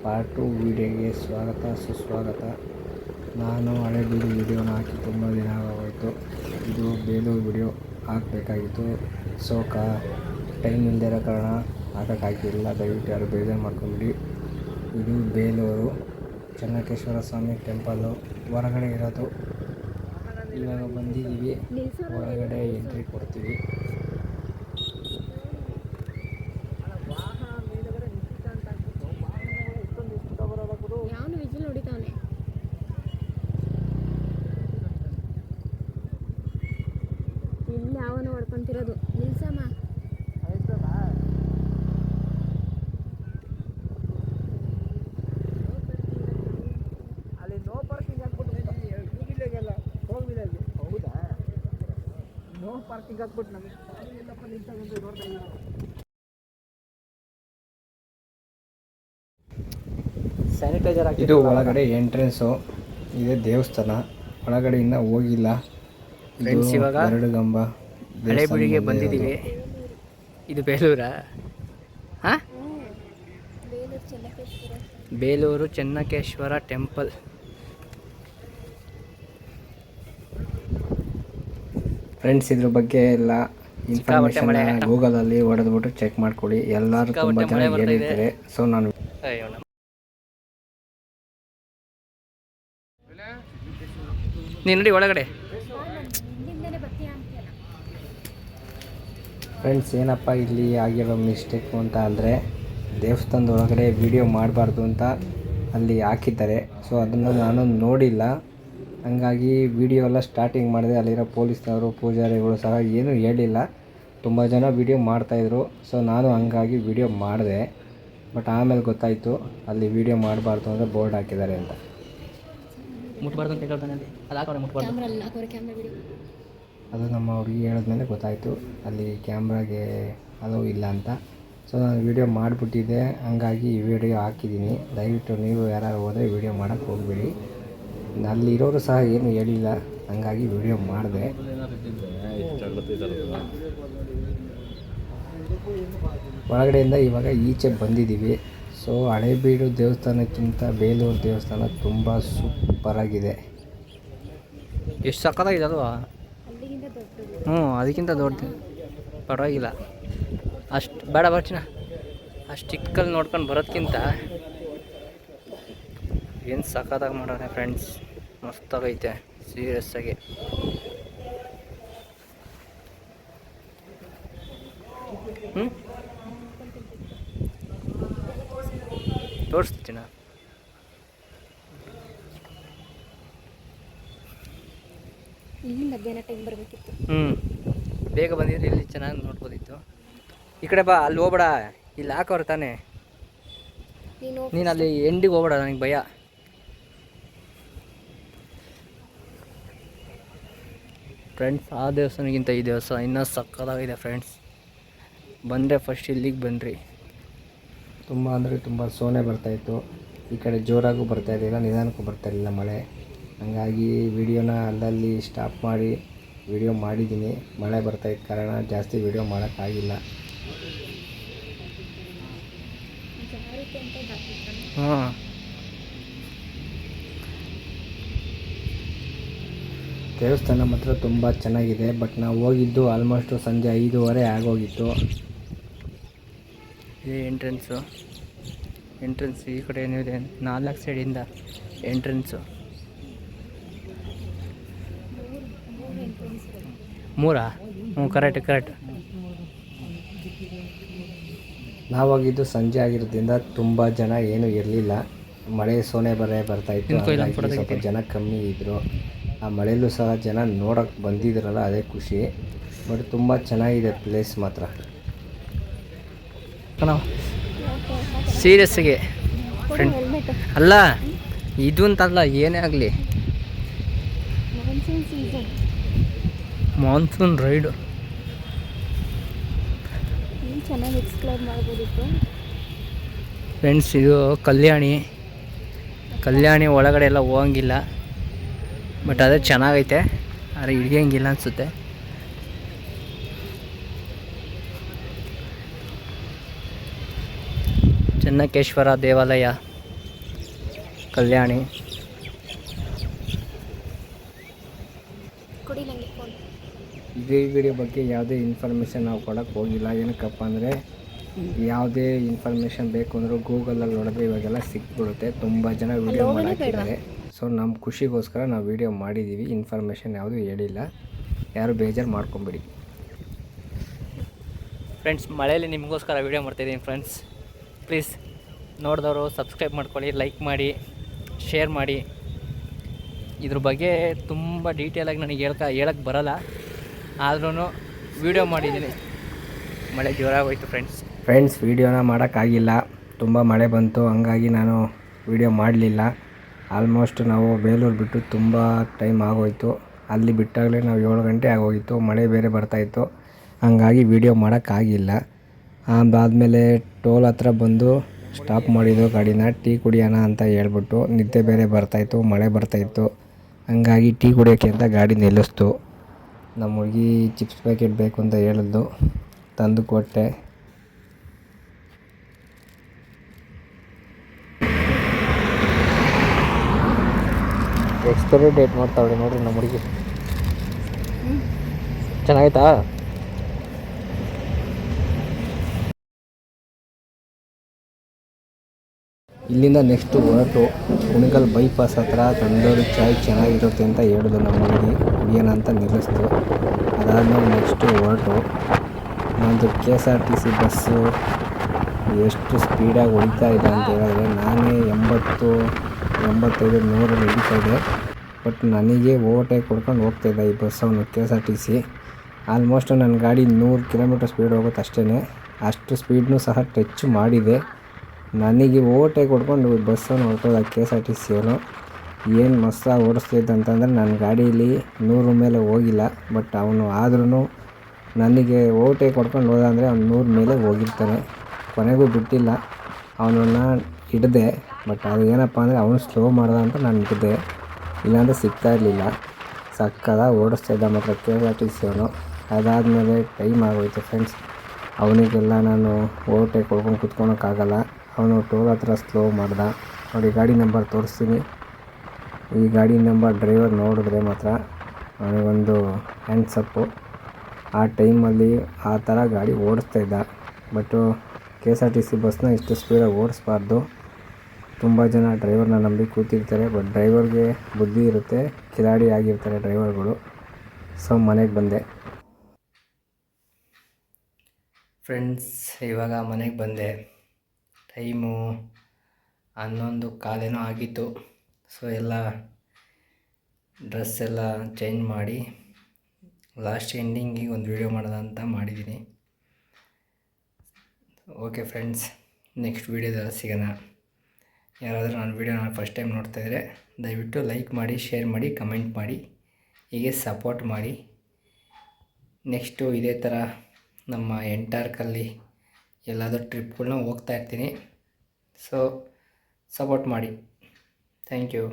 Part 2 ವಿಡಿಯೋಗೆ ಸ್ವಾಗತ ಸುಸ್ವಾಗತ. ನಾನು ಹಳೇಬೀಡು ವಿಡಿಯೋನ ಹಾಕಿ ತುಂಬ ದಿನ ಆಗೋಯಿತು. ಇದು ಬೇಲೂರು ವಿಡಿಯೋ ಹಾಕಬೇಕಾಗಿತ್ತು. ಟೈಮ್ ಇಲ್ಲದಿರೋ ಕಾರಣ ಹಾಕೋಕ್ಕಾಗಿಲ್ಲ. ದಯವಿಟ್ಟು ಯಾರು ಬೇಜಾರು ಮಾಡ್ಕೊಂಬಿಡಿ. ಇದು ಬೇಲೂರು ಚೆನ್ನಕೇಶ್ವರ ಸ್ವಾಮಿ ಟೆಂಪಲ್ಲು ಹೊರಗಡೆ ಇರೋದು. ಇವಾಗ ಬಂದಿದ್ದೀವಿ, ಒಳಗಡೆ ಎಂಟ್ರಿ ಕೊಡ್ತೀವಿ. ಇಲ್ಲಿ ಅವನು ಹೊಡ್ಕೊಂತಿರೋದು ನಿಲ್ಸಮ್ಮ. ಅಲ್ಲಿ ನೋ ಪಾರ್ಕಿಂಗ್ ಹಾಕ್ಬಿಟ್ಟು ಹೌದಾ, ನೋ ಪಾರ್ಕಿಂಗ್ ಹಾಕ್ಬಿಟ್ಟು ನಮಗೆ ಸ್ಯಾನಿಟೈಸರ್ ಹಾಕಿ. ಇದು ಒಳಗಡೆ ಎಂಟ್ರೆನ್ಸು ಇದೆ. ದೇವಸ್ಥಾನ ಒಳಗಡೆ ಇನ್ನೂ ಹೋಗಿಲ್ಲ. ಫ್ರೆಂಡ್ಸ್, ಇವಾಗ ಎರಡು ಗಂಬ ಹಳೇಬೀಡಿಗೆ ಬಂದಿದ್ದೀವಿ. ಇದು ಬೇಲೂರಾ? ಹಾಂ, ಬೇಲೂರು ಚೆನ್ನಕೇಶ್ವರ ಟೆಂಪಲ್. ಫ್ರೆಂಡ್ಸ್, ಇದ್ರ ಬಗ್ಗೆ ಎಲ್ಲ ಇನ್ಫಾರ್ಮೇಷನ್ ಗೂಗಲಲ್ಲಿ ಹೊಡೆದ್ಬಿಟ್ಟು ಚೆಕ್ ಮಾಡ್ಕೊಳ್ಳಿ. ಎಲ್ಲರೂ ತುಂಬ ಜನ ಹೇಳಿರ್ತಾರೆ. ಸೊ ನಾನು ನೀನು ನೋಡಿ ಒಳಗಡೆ. ಫ್ರೆಂಡ್ಸ್, ಏನಪ್ಪ ಇಲ್ಲಿ ಆಗಿರೋ ಮಿಸ್ಟೇಕು ಅಂತ ಅಂದರೆ, ದೇವಸ್ಥಾನದ ಒಳಗಡೆ ವಿಡಿಯೋ ಮಾಡಬಾರ್ದು ಅಂತ ಅಲ್ಲಿ ಹಾಕಿದ್ದಾರೆ. ಸೊ ಅದನ್ನು ನಾನು ನೋಡಿಲ್ಲ. ಹಂಗಾಗಿ ವಿಡಿಯೋ ಎಲ್ಲ ಸ್ಟಾರ್ಟಿಂಗ್ ಮಾಡಿದೆ. ಅಲ್ಲಿರೋ ಪೊಲೀಸ್ನವರು ಪೂಜಾರಿಗಳು ಸಹ ಏನೂ ಹೇಳಿಲ್ಲ. ತುಂಬ ಜನ ವಿಡಿಯೋ ಮಾಡ್ತಾಯಿದ್ರು. ಸೊ ನಾನು ಹಂಗಾಗಿ ವಿಡಿಯೋ ಮಾಡಿದೆ. ಬಟ್ ಆಮೇಲೆ ಗೊತ್ತಾಯಿತು ಅಲ್ಲಿ ವಿಡಿಯೋ ಮಾಡಬಾರ್ದು ಅಂದರೆ ಬೋರ್ಡ್ ಹಾಕಿದ್ದಾರೆ ಅಂತ. ಮುಟ್ಬಾರ್ದು ಅಂತ ಹೇಳ್ತಾನೆ. ಅದು ಹಾಕೋರೆ ಮುಟ್ಬಾರ್ದು. ಅದು ನಮ್ಮ ಹುಡುಗಿ ಹೇಳಿದ್ಮೇಲೆ ಗೊತ್ತಾಯಿತು ಅಲ್ಲಿ ಕ್ಯಾಮ್ರಾಗೆ ಅಲೋ ಇಲ್ಲ ಅಂತ. ಸೊ ನಾನು ವಿಡಿಯೋ ಮಾಡಿಬಿಟ್ಟಿದ್ದೆ, ಹಂಗಾಗಿ ಈ ವಿಡಿಯೋ ಹಾಕಿದ್ದೀನಿ. ದಯವಿಟ್ಟು ನೀವು ಯಾರು ಹೋದರೆ ವಿಡಿಯೋ ಮಾಡೋಕ್ಕೆ ಹೋಗಬೇಡಿ. ಅಲ್ಲಿರೋರು ಸಹ ಏನು ಹೇಳಿಲ್ಲ, ಹಂಗಾಗಿ ವಿಡಿಯೋ ಮಾಡಿದೆ. ಒಳಗಡೆಯಿಂದ ಇವಾಗ ಈಚೆ ಬಂದಿದ್ದೀವಿ. ಸೊ ಹಳೇಬೀಡು ದೇವಸ್ಥಾನಕ್ಕಿಂತ ಬೇಲೂರು ದೇವಸ್ಥಾನ ತುಂಬ ಸೂಪರಾಗಿದೆ. ಎಷ್ಟು ಸಕ್ಕತ್ತಾಗಿದೆ ಅದು. ಅದಕ್ಕಿಂತ ದೊಡ್ಡದು ಪರವಾಗಿಲ್ಲ. ಅಷ್ಟು ಬೇಡ ಬರ್ಚಿನ, ಅಷ್ಟು ಚಿಕ್ಕಲ್ಲಿ ನೋಡ್ಕೊಂಡು ಬರೋದಕ್ಕಿಂತ ಏನು ಸಕ್ಕತ್ತಾಗಿ ಮಾಡೋಣ ಫ್ರೆಂಡ್ಸ್. ಮಸ್ತಾಗೈತೆ ಸೀರಿಯಸ್ಸಾಗಿ. ತೋರಿಸ್ತೀನ. ಮಧ್ಯಾಹ್ನ ಟೈಮ್ ಬರಬೇಕಿತ್ತು. ಬೇಗ ಬಂದಿದ್ರೆ ಇಲ್ಲಿ ಚೆನ್ನಾಗಿ ನೋಡ್ಬೋದಿತ್ತು. ಈ ಕಡೆ ಬಾ, ಅಲ್ಲಿ ಹೋಗ್ಬೇಡ, ಇಲ್ಲಿ ಹಾಕೋರು ತಾನೆ. ನೀನು ಅಲ್ಲಿ ಎಂಡಿಗೆ ಹೋಗ್ಬೇಡ, ನನಗೆ ಭಯ. ಫ್ರೆಂಡ್ಸ್, ಆ ದೇವಸ್ಥಾನಕ್ಕಿಂತ ಈ ದೇವಸ್ಥಾನ ಇನ್ನೂ ಸಕ್ಕತ್ತಾಗಿದೆ ಫ್ರೆಂಡ್ಸ್. ಬಂದರೆ ಫಸ್ಟ್ ಇಲ್ಲಿಗೆ ಬನ್ನಿರಿ. ತುಂಬ ಅಂದರೆ ತುಂಬ ಸೋನೆ ಬರ್ತಾಯಿತ್ತು. ಈ ಕಡೆ ಜೋರಾಗೂ ಬರ್ತಾಯಿರಲಿಲ್ಲ, ನಿಧಾನಕ್ಕೂ ಬರ್ತಾಯಿರಲಿಲ್ಲ ಮಳೆ. ಹಂಗಾಗಿ ವಿಡಿಯೋನ ಅಲ್ಲಲ್ಲಿ ಸ್ಟಾಪ್ ಮಾಡಿ ವಿಡಿಯೋ ಮಾಡಿದ್ದೀನಿ. ಮಳೆ ಬರ್ತಾಯಿದ್ದ ಕಾರಣ ಜಾಸ್ತಿ ವಿಡಿಯೋ ಮಾಡೋಕ್ಕಾಗಿಲ್ಲ. ದೇವಸ್ಥಾನ ಮಾತ್ರ ತುಂಬ ಚೆನ್ನಾಗಿದೆ. ಬಟ್ ನಾವು ಹೋಗಿದ್ದು ಆಲ್ಮೋಸ್ಟು ಸಂಜೆ 5:30 ಆಗೋಗಿತ್ತು. ಇದೇ ಎಂಟ್ರೆನ್ಸ್ ಈ ಕಡೆ ಏನಿದೆ, 4 ಸೈಡಿಂದ ಎಂಟ್ರೆನ್ಸು. 3? ಕರೆಕ್ಟ್. ನಾವು ಹೋಗಿದ್ದು ಸಂಜೆ ಆಗಿರೋದ್ರಿಂದ ತುಂಬ ಜನ ಏನೂ ಇರಲಿಲ್ಲ. ಮಳೆ ಸೋನೆ ಬರ್ತಾಯಿತ್ತು. ಹಾಗಾಗಿ ಸ್ವಲ್ಪ ಜನ ಕಮ್ಮಿ ಇದ್ದರು. ಆ ಮಳೆಯಲ್ಲೂ ಸಹ ಜನ ನೋಡೋಕ್ಕೆ ಬಂದಿದ್ರಲ್ಲ, ಅದೇ ಖುಷಿ. ಬಟ್ ತುಂಬ ಚೆನ್ನಾಗಿದೆ ಪ್ಲೇಸ್ ಮಾತ್ರ. ಸೀರಿಯಸ್ಸಾಗಿ ಫ್ರೆಂಡ್, ಅಲ್ಲ ಇದು ಅಂತಲ್ಲ, ಏನೇ ಆಗಲಿ ಮಾನ್ಸೂನ್ ರೈಡು ಚೆನ್ನಾಗಿ ಎಕ್ಸ್ಪ್ಲೋರ್ ಮಾಡ್ಬೋದಿತ್ತು ಫ್ರೆಂಡ್ಸ್. ಇದು ಕಲ್ಯಾಣಿ ಒಳಗಡೆ ಎಲ್ಲ ಹೋಗಂಗಿಲ್ಲ. ಬಟ್ ಅದೇ ಚೆನ್ನಾಗೈತೆ, ಆದರೆ ಹಿಡಿಯೋಂಗಿಲ್ಲ ಅನಿಸುತ್ತೆ. ಚೆನ್ನಕೇಶ್ವರ ದೇವಾಲಯ ಕಲ್ಯಾಣಿ. ಕೊಡಿ ನನಗೆ ಫೋನ್. ಇದೇ ವಿಡಿಯೋ ಬಗ್ಗೆ ಯಾವುದೇ ಇನ್ಫಾರ್ಮೇಷನ್ ನಾವು ಕೊಡೋಕ್ಕೆ ಹೋಗಿಲ್ಲ. ಏನಕ್ಕಪ್ಪ ಅಂದರೆ ಯಾವುದೇ ಇನ್ಫಾರ್ಮೇಷನ್ ಬೇಕು ಅಂದರೂ ಗೂಗಲಲ್ಲಿ ನೋಡಿದ್ರೆ ಇವಾಗೆಲ್ಲ ಸಿಕ್ಬಿಡುತ್ತೆ. ತುಂಬ ಜನ ವಿಡಿಯೋ ಮಾಡಾಕಿದ್ದಾರೆ. ಸೊ ನಮ್ಮ ಖುಷಿಗೋಸ್ಕರ ನಾವು ವಿಡಿಯೋ ಮಾಡಿದ್ದೀವಿ. ಇನ್ಫಾರ್ಮೇಷನ್ ಯಾವುದೂ ಹೇಳಿಲ್ಲ, ಯಾರು ಬೇಜಾರು ಮಾಡ್ಕೊಂಬಿಡಿ. ಫ್ರೆಂಡ್ಸ್, ಮಳೆಯಲ್ಲಿ ನಿಮಗೋಸ್ಕರ ವೀಡಿಯೋ ಮಾಡ್ತಾಯಿದ್ದೀನಿ ಫ್ರೆಂಡ್ಸ್. ಪ್ಲೀಸ್ ನೋಡಿದವರು ಸಬ್ಸ್ಕ್ರೈಬ್ ಮಾಡ್ಕೊಳ್ಳಿ, ಲೈಕ್ ಮಾಡಿ, ಶೇರ್ ಮಾಡಿ. ಇದ್ರ ಬಗ್ಗೆ ತುಂಬ ಡೀಟೇಲಾಗಿ ನನಗೆ ಹೇಳಕ್ಕೆ ಬರೋಲ್ಲ, ಆದ್ರೂ ವೀಡಿಯೋ ಮಾಡಿದ್ದೀನಿ. ಮಳೆ ಜೋರಾಗೋಯ್ತು ಫ್ರೆಂಡ್ಸ್. ವೀಡಿಯೋನ ಮಾಡೋಕ್ಕಾಗಿಲ್ಲ, ತುಂಬ ಮಳೆ ಬಂತು. ಹಂಗಾಗಿ ನಾನು ವೀಡಿಯೋ ಮಾಡಲಿಲ್ಲ. ಆಲ್ಮೋಸ್ಟ್ ನಾವು ಬೇಲೂರು ಬಿಟ್ಟು ತುಂಬ ಟೈಮ್ ಆಗೋಯಿತು. ಅಲ್ಲಿ ಬಿಟ್ಟಾಗಲೇ ನಾವು 7 ಗಂಟೆ ಆಗೋಗಿತ್ತು. ಮಳೆ ಬೇರೆ ಬರ್ತಾಯಿತ್ತು, ಹಂಗಾಗಿ ವೀಡಿಯೋ ಮಾಡೋಕ್ಕಾಗಿಲ್ಲ. ಅದಾದಮೇಲೆ ಟೋಲ್ ಹತ್ರ ಬಂದು ಸ್ಟಾಪ್ ಮಾಡಿದ್ದು ಗಾಡಿನ. ಟೀ ಕುಡಿಯೋಣ ಅಂತ ಹೇಳ್ಬಿಟ್ಟು, ನಿದ್ದೆ ಬೇರೆ ಬರ್ತಾಯಿತ್ತು, ಮಳೆ ಬರ್ತಾಯಿತ್ತು. ಹಂಗಾಗಿ ಟೀ ಕುಡಿಯೋಕ್ಕೆ ಅಂತ ಗಾಡಿ ನಿಲ್ಲಿಸ್ತು. ನಮ್ಮ ಹುಡುಗಿ ಚಿಪ್ಸ್ ಪ್ಯಾಕೆಟ್ ಬೇಕು ಅಂತ ಹೇಳಿದ್ಲು, ತಂದು ಕೊಟ್ಟೆ. ಎಕ್ಸ್ಪೈರಿ ಡೇಟ್ ಮಾಡ್ತಾವಳೆ ನೋಡ್ರಿ ನಮ್ಮ ಹುಡುಗಿ. ಚೆನ್ನಾಯ್ತಾ? ಇಲ್ಲಿಂದ ನೆಕ್ಸ್ಟು ಹೊರಟು ಕುಣಿಗಲ್ ಬೈಪಾಸ್ ಹತ್ರ ತಂದೂರಿ ಚಾಯ್ ಚೆನ್ನಾಗಿರುತ್ತೆ ಅಂತ ಹೇಳಿದ್ರು ನಮ್ಮ ಹುಡುಗಿ. ಕುಡಿಯೋಣ ಅಂತ ನಿಲ್ಲಿಸ್ತು. ಅದಾದಮೇಲೆ ನೆಕ್ಸ್ಟು ಹೊರಟು ನಮ್ಮದು KSRTC ಬಸ್ಸು ಎಷ್ಟು ಸ್ಪೀಡಾಗಿ ಹೊಡಿತಾ ಇದೆ ಅಂತ ಹೇಳಿದ್ರೆ, ನಾನೇ 80, 85, 100 ಹಿಡಿತಾ ಇದೆ. ಬಟ್ ನನಗೆ ಓವರ್ಟೇಕ್ ಕೊಡ್ಕೊಂಡು ಹೋಗ್ತಾಯಿದ್ದ ಈ ಬಸ್ ಅವನು KSRTC. ಆಲ್ಮೋಸ್ಟ್ ನನ್ನ ಗಾಡಿ 100 ಕಿಲೋಮೀಟರ್ ಸ್ಪೀಡ್ ಹೋಗುತ್ತೆ ಅಷ್ಟೇ. ಅಷ್ಟು ಸ್ಪೀಡ್ನೂ ಸಹ ಟಚ್ ಮಾಡಿದೆ. ನನಗೆ ಓವರ್ಟೇಕ್ ಕೊಡ್ಕೊಂಡು ಬಸ್ಸನ್ನು ಹೊರಟೋದ KSRTC ಅವನು. ಏನು ಮಸ್ತಾಗಿ ಓಡಿಸ್ತಿದ್ದ ಅಂತಂದರೆ, ನನ್ನ ಗಾಡೀಲಿ 100 ಮೇಲೆ ಹೋಗಿಲ್ಲ. ಬಟ್ ಅವನು ಆದ್ರೂ ನನಗೆ ಓವರ್ಟೇಕ್ ಕೊಡ್ಕೊಂಡು ಹೋದ ಅಂದರೆ ಅವ್ನು 100 ಮೇಲೆ ಹೋಗಿರ್ತಾನೆ. ಕೊನೆಗೂ ಬಿಟ್ಟಿಲ್ಲ, ಅವನನ್ನು ಹಿಡಿದೆ. ಬಟ್ ಅದು ಏನಪ್ಪ ಅಂದರೆ ಅವನು ಸ್ಲೋ ಮಾಡ್ದ ಅಂತ ನಾನು ಹಿಡಿದೆ, ಇಲ್ಲಾಂದರೆ ಸಿಗ್ತಾ ಇರಲಿಲ್ಲ. ಸಕ್ಕದಾಗಿ ಓಡಿಸ್ತಾ ಇದ್ದ ಮಾತ್ರ KSRTC ಅವನು. ಅದಾದಮೇಲೆ ಟೈಮ್ ಆಗೋಯ್ತು ಫ್ರೆಂಡ್ಸ್. ಅವನಿಗೆಲ್ಲ ನಾನು ಓವರ್ಟೇಕ್ ಕೊಡ್ಕೊಂಡು ಕುತ್ಕೊಳಕ್ಕಾಗಲ್ಲ. ಅವನು ಟೋಲ್ ಹತ್ರ ಸ್ಲೋ ಮಾಡ್ದ. ನೋಡಿ, ಗಾಡಿ ನಂಬರ್ ತೋರಿಸ್ತೀನಿ. ಈ ಗಾಡಿ ನಂಬರ್ ಡ್ರೈವರ್ ನೋಡಿದ್ರೆ ಮಾತ್ರ ಅವನಿಗೊಂದು ಹ್ಯಾಂಡ್ಸಪ್ಪು. ಆ ಟೈಮಲ್ಲಿ ಆ ಥರ ಗಾಡಿ ಓಡಿಸ್ತಾ ಇದ್ದ. ಬಟ್ಟು KSRTC ಬಸ್ನ ಇಷ್ಟು ಸ್ಪೀಡಾಗಿ ಓಡಿಸ್ಬಾರ್ದು. ತುಂಬ ಜನ ಡ್ರೈವರ್ನ ನಂಬಿ ಕೂತಿರ್ತಾರೆ. ಬಟ್ ಡ್ರೈವರ್ಗೆ ಬುದ್ಧಿ ಇರುತ್ತೆ, ಕಿಲಾಡಿ ಆಗಿರ್ತಾರೆ ಡ್ರೈವರ್ಗಳು. ಸೊ ಮನೆಗೆ ಬಂದೆ ಫ್ರೆಂಡ್ಸ್. ಇವಾಗ ಮನೆಗೆ ಬಂದೆ. ಟೈಮು 11:15 ಆಗಿತ್ತು. ಸೊ ಎಲ್ಲ ಡ್ರೆಸ್ ಎಲ್ಲ ಚೇಂಜ್ ಮಾಡಿ ಲಾಸ್ಟ್ ಎಂಡಿಂಗಿಗೆ ಒಂದು ವೀಡಿಯೋ ಮಾಡೋಣ ಅಂತ ಮಾಡಿದ್ದೀನಿ. ಓಕೆ ಫ್ರೆಂಡ್ಸ್, ನೆಕ್ಸ್ಟ್ ವೀಡಿಯೋದಲ್ಲಿ ಸಿಗೋಣ. ಯಾರಾದರೂ ನನ್ನ ವೀಡಿಯೋನ ಫಸ್ಟ್ ಟೈಮ್ ನೋಡ್ತಾಯಿದ್ರೆ ದಯವಿಟ್ಟು ಲೈಕ್ ಮಾಡಿ, ಶೇರ್ ಮಾಡಿ, ಕಮೆಂಟ್ ಮಾಡಿ, ಹೀಗೆ ಸಪೋರ್ಟ್ ಮಾಡಿ. ನೆಕ್ಸ್ಟು ಇದೇ ಥರ ನಮ್ಮ ಎಂಟಾರ್ಕಲ್ಲಿ ಎಲ್ಲಾದರೂ ಟ್ರಿಪ್ಗಳನ್ನ ಹೋಗ್ತಾಯಿರ್ತೀನಿ. ಸೊ ಸಪೋರ್ಟ್ ಮಾಡಿ. Thank you.